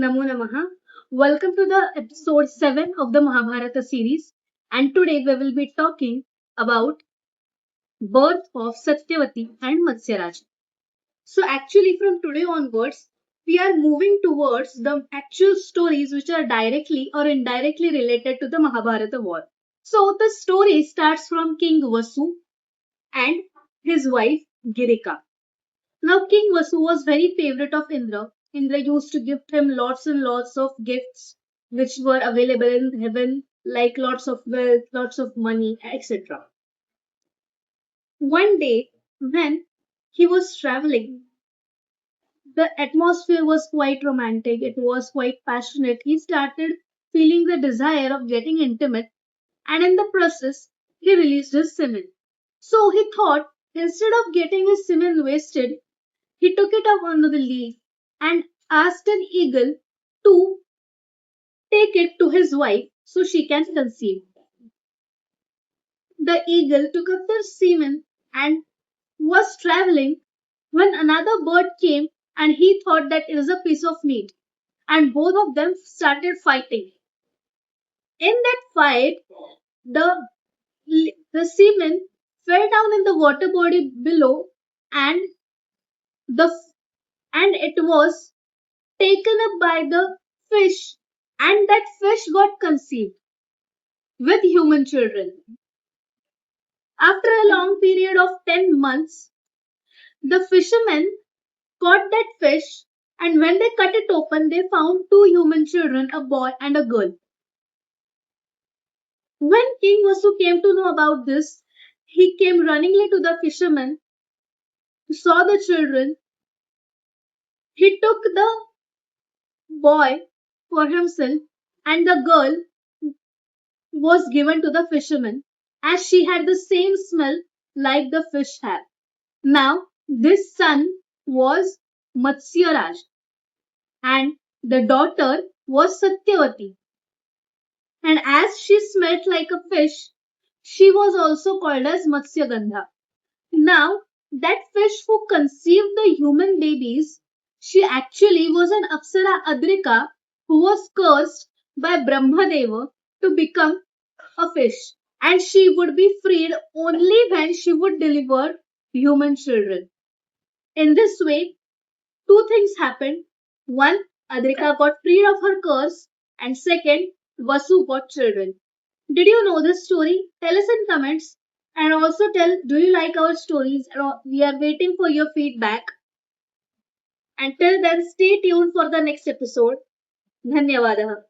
Namo Namaha. Welcome to the episode 7 of the Mahabharata series. And today we will be talking about birth of Satyavati and Matsyaraj. So actually from today onwards, we are moving towards the actual stories which are directly or indirectly related to the Mahabharata war. So the story starts from King Vasu and his wife Girika. Now, King Vasu was very favorite of Indra. Indra used to give him lots and lots of gifts which were available in heaven, like lots of wealth, lots of money, etc. One day, when he was traveling, the atmosphere was quite romantic, it was quite passionate. He started feeling the desire of getting intimate, and in the process, he released his semen. So he thought, instead of getting his semen wasted, he took it up under the leaf and asked an eagle to take it to his wife so she can conceive. The eagle took up the semen and was traveling when another bird came, and he thought that it is a piece of meat, and both of them started fighting. In that fight, the the semen fell down in the water body below, and the and it was taken up by the fish, and that fish got conceived with human children. After a long period of 10 months, the fishermen caught that fish, and when they cut it open, they found two human children, a boy and a girl. When King Vasu came to know about this, he came runningly to the fisherman, saw the children. He took the boy for himself, and the girl was given to the fisherman, as she had the same smell like the fish had. Now, this son was Matsyaraj, and the daughter was Satyavati. And as she smelt like a fish, she was also called as Matsyagandha. Now, that fish who conceived the human babies, she actually was an Apsara Adrika who was cursed by Brahmadeva to become a fish, and she would be freed only when she would deliver human children. In this way, two things happened. One, Adrika got freed of her curse, and second, Vasu got children. Did you know this story? Tell us in comments, and also tell, do you like our stories? We are waiting for your feedback. Until then, stay tuned for the next episode. Dhanyavadaha.